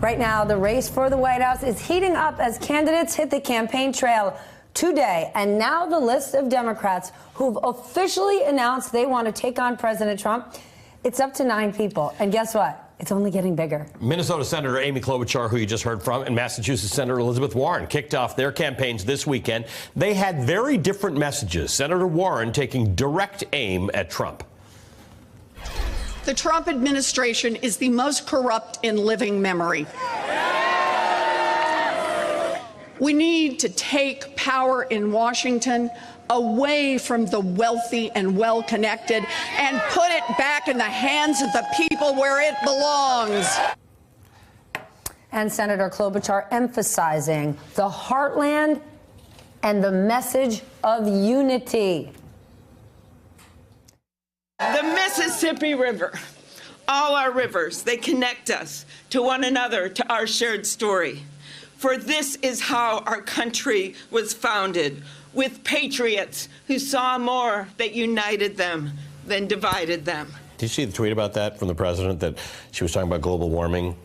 Right now, the race for the White House is heating up as candidates hit the campaign trail today. And now the list of Democrats who've officially announced they want to take on President Trump, it's up to 9 people. And guess what? It's only getting bigger. Minnesota Senator Amy Klobuchar, who you just heard from, and Massachusetts Senator Elizabeth Warren kicked off their campaigns this weekend. They had very different messages. Senator Warren taking direct aim at Trump. The Trump administration is the most corrupt in living memory. We need to take power in Washington away from the wealthy and well-connected and put it back in the hands of the people where it belongs. And Senator Klobuchar emphasizing the heartland and the message of unity. The Mississippi River, all our rivers, they connect us to one another, to our shared story. For this is how our country was founded, with patriots who saw more that united them than divided them. Did you see the tweet about that from the president, that she was talking about global warming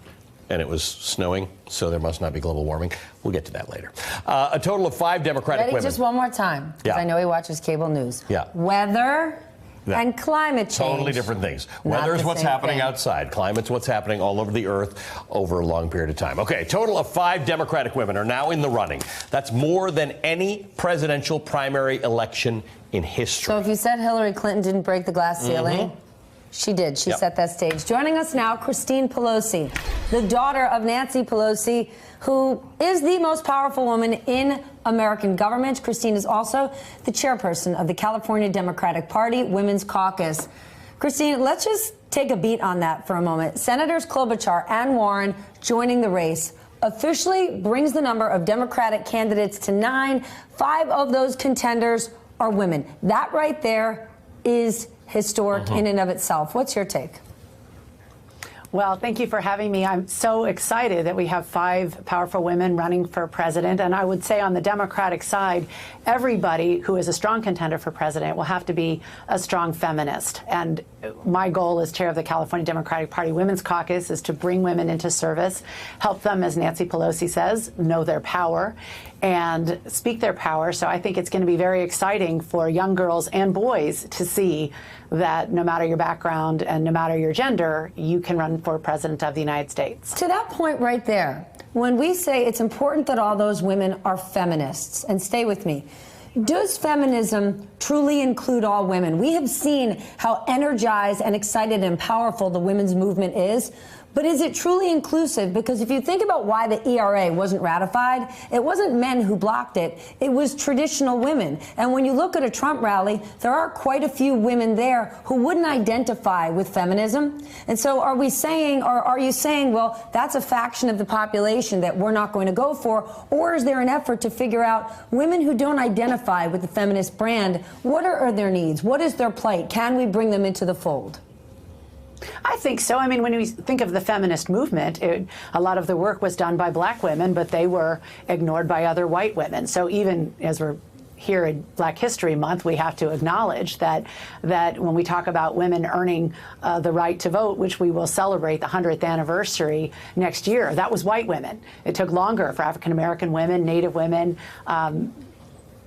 and it was snowing, so there must not be global warming? We'll get to that later. A total of 5 Democratic women. Just one more time, because I know he watches cable news. Yeah. Weather and climate change. Totally different things. Weather is what's happening outside. Climate's what's happening all over the earth over a long period of time. Okay, a total of 5 Democratic women are now in the running. That's more than any presidential primary election in history. So if you said Hillary Clinton didn't break the glass ceiling, she did. She set that stage. Joining us now, Christine Pelosi, the daughter of Nancy Pelosi, who is the most powerful woman in American government. Christine is also the chairperson of the California Democratic Party Women's Caucus. Christine, let's just take a beat on that for a moment. Senators Klobuchar and Warren joining the race officially brings the number of Democratic candidates to 9. 5 of those contenders are women. That right there is historic in and of itself. What's your take? Well, thank you for having me. I'm so excited that we have 5 powerful women running for president. And I would say on the Democratic side, everybody who is a strong contender for president will have to be a strong feminist. And my goal as chair of the California Democratic Party Women's Caucus is to bring women into service, help them, as Nancy Pelosi says, know their power and speak their power. So I think it's going to be very exciting for young girls and boys to see that no matter your background and no matter your gender, you can run for president of the United States. To that point right there, when we say it's important that all those women are feminists, and stay with me, does feminism truly include all women? We have seen how energized and excited and powerful the women's movement is. But is it truly inclusive? Because if you think about why the ERA wasn't ratified, it wasn't men who blocked it. It was traditional women. And when you look at a Trump rally, there are quite a few women there who wouldn't identify with feminism. And so are we saying, or are you saying, well, that's a faction of the population that we're not going to go for? Or is there an effort to figure out women who don't identify with the feminist brand, what are their needs? What is their plight? Can we bring them into the fold? I think so. I mean, when we think of the feminist movement, a lot of the work was done by black women, but they were ignored by other white women. So even as we're here in Black History Month, we have to acknowledge that when we talk about women earning the right to vote, which we will celebrate the 100th anniversary next year, that was white women. It took longer for African American women, Native women,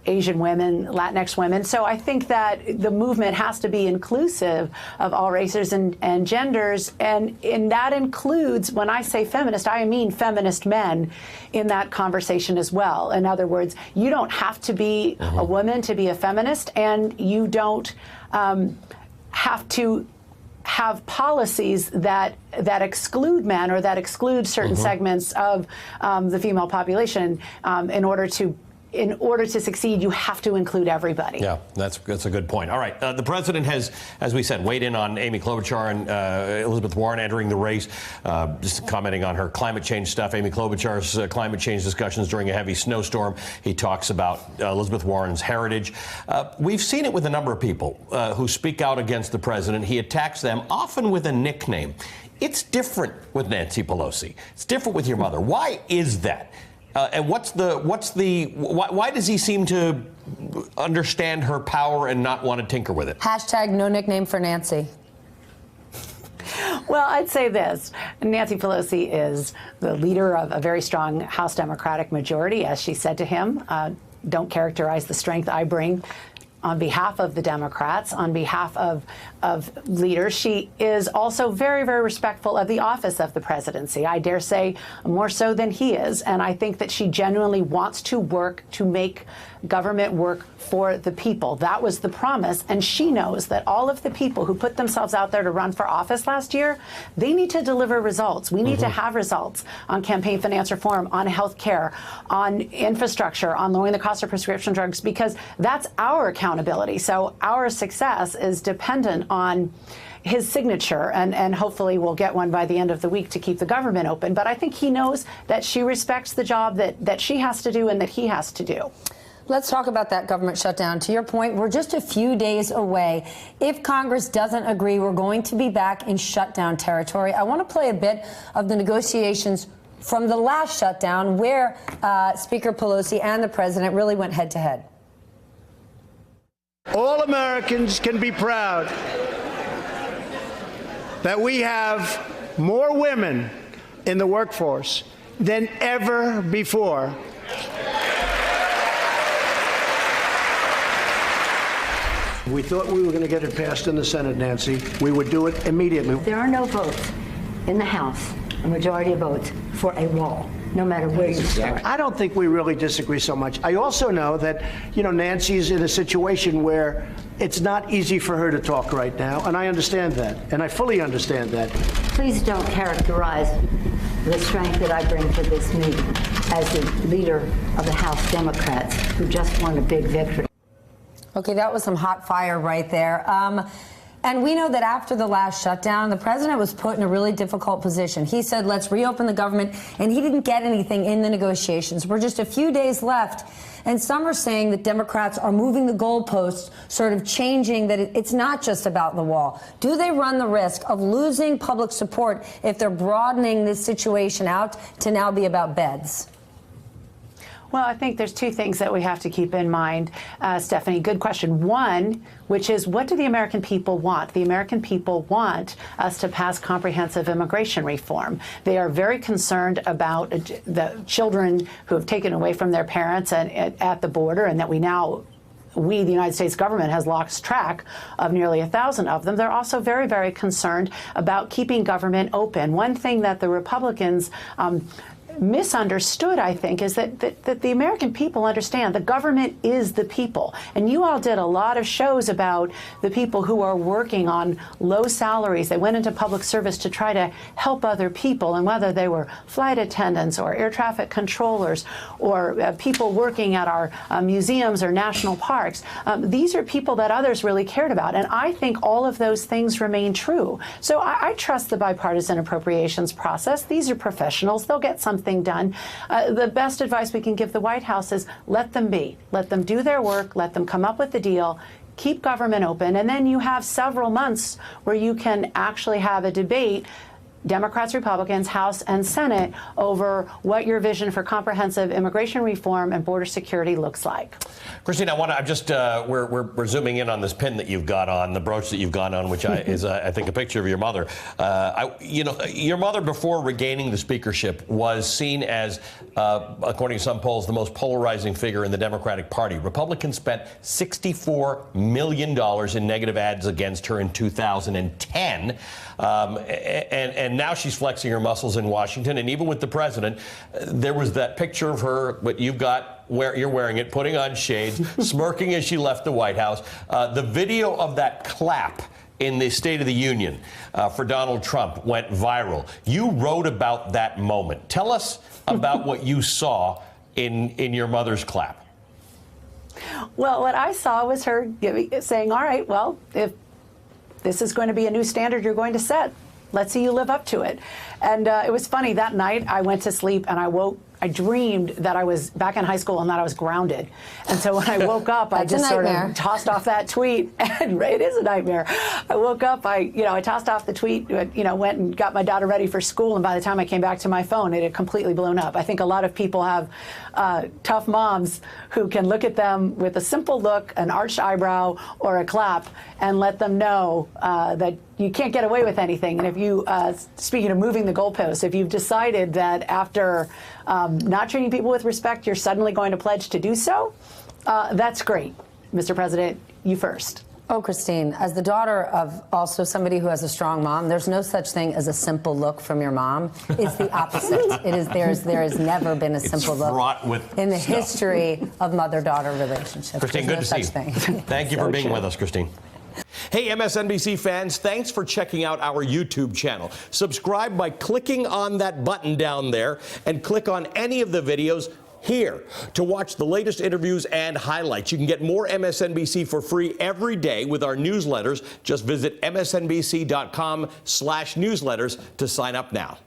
Asian women, Latinx women. So I think that the movement has to be inclusive of all races and genders. And that includes, when I say feminist, I mean feminist men in that conversation as well. In other words, you don't have to be a woman to be a feminist, and you don't have to have policies that exclude men or that exclude certain segments of the female population in order to succeed, you have to include everybody. Yeah, that's a good point. All right, the president has, as we said, weighed in on Amy Klobuchar and Elizabeth Warren entering the race, just commenting on her climate change stuff. Amy Klobuchar's climate change discussions during a heavy snowstorm. He talks about Elizabeth Warren's heritage. We've seen it with a number of people who speak out against the president. He attacks them, often with a nickname. It's different with Nancy Pelosi. It's different with your mother. Why is that? And why does he seem to understand her power and not want to tinker with it? Hashtag no nickname for Nancy. Well, I'd say this. Nancy Pelosi is the leader of a very strong House Democratic majority. As she said to him, don't characterize the strength I bring on behalf of the Democrats, on behalf of leaders. She is also very, very respectful of the office of the presidency. I dare say more so than he is. And I think that she genuinely wants to work to make government work for the people. That was the promise. And she knows that all of the people who put themselves out there to run for office last year, they need to deliver results. We need to have results on campaign finance reform, on health care, on infrastructure, on lowering the cost of prescription drugs, because that's our accountability. So our success is dependent on his signature, and hopefully we'll get one by the end of the week to keep the government open. But I think he knows that she respects the job that she has to do and that he has to do. Let's talk about that government shutdown. To your point, we're just a few days away. If Congress doesn't agree, we're going to be back in shutdown territory. I want to play a bit of the negotiations from the last shutdown where Speaker Pelosi and the president really went head to head. All Americans can be proud that we have more women in the workforce than ever before. We thought we were going to get it passed in the Senate, Nancy. We would do it immediately. There are no votes in the House, a majority of votes, for a wall, no matter where you start. I don't think we really disagree so much. I also know that, Nancy's in a situation where it's not easy for her to talk right now, and I understand that, and I fully understand that. Please don't characterize the strength that I bring to this meeting as the leader of the House Democrats who just won a big victory. Okay, that was some hot fire right there. And we know that after the last shutdown, the president was put in a really difficult position. He said, let's reopen the government, and he didn't get anything in the negotiations. We're just a few days left, and some are saying that Democrats are moving the goalposts, sort of changing that it's not just about the wall. Do they run the risk of losing public support if they're broadening this situation out to now be about beds? Well, I think there's two things that we have to keep in mind, Stephanie. Good question. One, which is, what do the American people want? The American people want us to pass comprehensive immigration reform. They are very concerned about the children who have taken away from their parents at the border, and that the United States government has lost track of nearly 1,000 of them. They're also very, very concerned about keeping government open. One thing that the Republicans misunderstood, I think, is that the American people understand the government is the people. And you all did a lot of shows about the people who are working on low salaries. They went into public service to try to help other people, and whether they were flight attendants or air traffic controllers or people working at our museums or national parks, these are people that others really cared about. And I think all of those things remain true. So I trust the bipartisan appropriations process. These are professionals. They'll get something done. The best advice we can give the White House is let them be. Let them do their work. Let them come up with the deal. Keep government open. And then you have several months where you can actually have a debate, Democrats, Republicans, House and Senate, over what your vision for comprehensive immigration reform and border security looks like. Christine, we're zooming in on this pin that you've got on, the brooch that you've got on, which is, I think, a picture of your mother. Your mother, before regaining the speakership, was seen as, according to some polls, the most polarizing figure in the Democratic Party. Republicans spent $64 million in negative ads against her in 2010. And now she's flexing her muscles in Washington. And even with the president, there was that picture of her, what you've got, where you're wearing it, putting on shades, smirking as she left the White House. The video of that clap in the State of the Union for Donald Trump went viral. You wrote about that moment. Tell us about what you saw in your mother's clap. Well, what I saw was her saying, all right, well, if this is going to be a new standard you're going to set, let's see you live up to it. And it was funny, that night I went to sleep and I woke I dreamed that I was back in high school and that I was grounded. And so when I woke up, I That's a just sort nightmare. of tossed off that tweet, and it is a nightmare. I woke up, I tossed off the tweet, went and got my daughter ready for school, and by the time I came back to my phone, it had completely blown up. I think a lot of people have tough moms who can look at them with a simple look, an arched eyebrow, or a clap, and let them know that you can't get away with anything. And if you, speaking of moving the goalposts, if you've decided that after not treating people with respect, you're suddenly going to pledge to do so, that's great. Mr. President, you first. Oh, Christine, as the daughter of also somebody who has a strong mom, there's no such thing as a simple look from your mom. It's the opposite. It is there has never been a simple look fraught with in the stuff. history of mother-daughter relationships. Christine, There's good no to see you. such thing. Thank you for being with us, Christine. Hey, MSNBC fans, thanks for checking out our YouTube channel. Subscribe by clicking on that button down there and click on any of the videos here to watch the latest interviews and highlights. You can get more MSNBC for free every day with our newsletters. Just visit msnbc.com/newsletters to sign up now.